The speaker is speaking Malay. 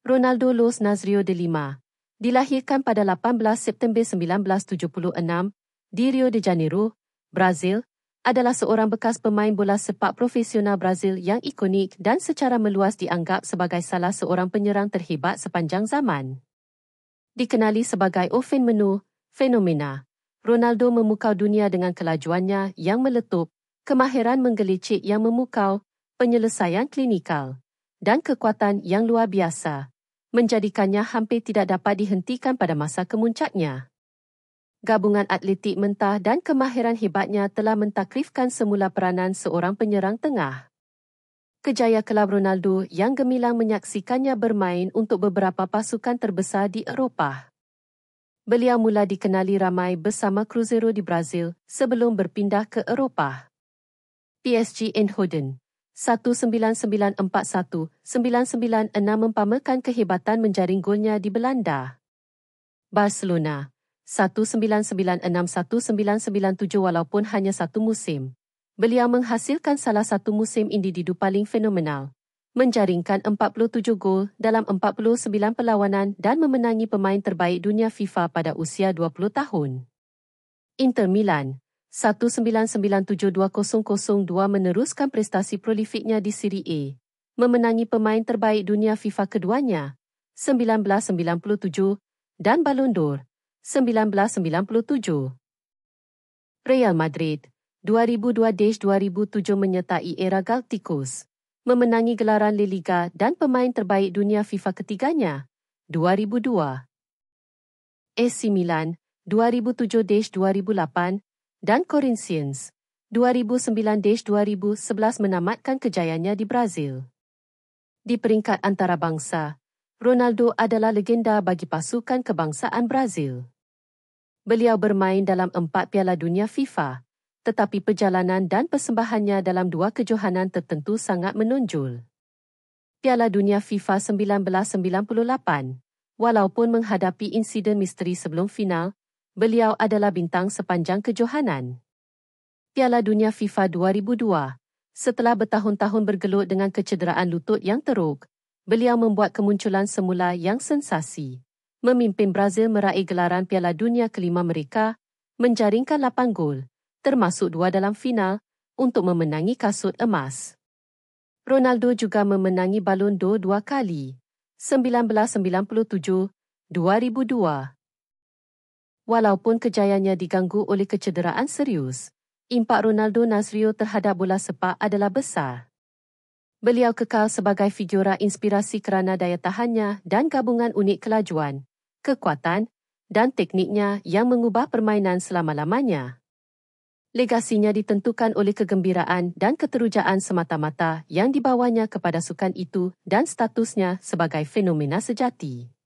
Ronaldo Los Nazario de Lima, dilahirkan pada 18 September 1976 di Rio de Janeiro, Brazil, adalah seorang bekas pemain bola sepak profesional Brazil yang ikonik dan secara meluas dianggap sebagai salah seorang penyerang terhebat sepanjang zaman. Dikenali sebagai O fenomena, Ronaldo memukau dunia dengan kelajuannya yang meletup, kemahiran menggelicik yang memukau, penyelesaian klinikal, dan kekuatan yang luar biasa, menjadikannya hampir tidak dapat dihentikan pada masa kemuncaknya. Gabungan atletik mentah dan kemahiran hebatnya telah mentakrifkan semula peranan seorang penyerang tengah. Kejaya kelab Ronaldo yang gemilang menyaksikannya bermain untuk beberapa pasukan terbesar di Eropah. Beliau mula dikenali ramai bersama Cruzeiro di Brazil sebelum berpindah ke Eropah. PSG Eindhoven 19941-996 mempamakan kehebatan menjaring golnya di Belanda. Barcelona 1996-1997 walaupun hanya satu musim. Beliau menghasilkan salah satu musim individu paling fenomenal, menjaringkan 47 gol dalam 49 perlawanan dan memenangi pemain terbaik dunia FIFA pada usia 20 tahun. Inter Milan 1997-2002 meneruskan prestasi prolifiknya di Serie A, memenangi pemain terbaik dunia FIFA keduanya, 1997, dan Ballon d'Or 1997. Real Madrid 2002-2007 menyertai era Galacticos, memenangi gelaran La Liga dan pemain terbaik dunia FIFA ketiganya, 2002. AC Milan 2007-2008 dan Corinthians 2009-2011 menamatkan kejayaannya di Brazil. Di peringkat antarabangsa, Ronaldo adalah legenda bagi pasukan kebangsaan Brazil. Beliau bermain dalam 4 Piala Dunia FIFA, tetapi perjalanan dan persembahannya dalam 2 kejohanan tertentu sangat menonjol. Piala Dunia FIFA 1998, walaupun menghadapi insiden misteri sebelum final, beliau adalah bintang sepanjang kejohanan. Piala Dunia FIFA 2002, setelah bertahun-tahun bergelut dengan kecederaan lutut yang teruk, beliau membuat kemunculan semula yang sensasi, memimpin Brazil meraih gelaran Piala Dunia kelima mereka, menjaringkan 8 gol, termasuk 2 dalam final, untuk memenangi kasut emas. Ronaldo juga memenangi Ballon d'Or 2 kali, 1997, 2002. Walaupun kejayaannya diganggu oleh kecederaan serius, impak Ronaldo Nazario terhadap bola sepak adalah besar. Beliau kekal sebagai figura inspirasi kerana daya tahannya dan gabungan unik kelajuan, kekuatan dan tekniknya yang mengubah permainan selama-lamanya. Legasinya ditentukan oleh kegembiraan dan keterujaan semata-mata yang dibawanya kepada sukan itu dan statusnya sebagai fenomena sejati.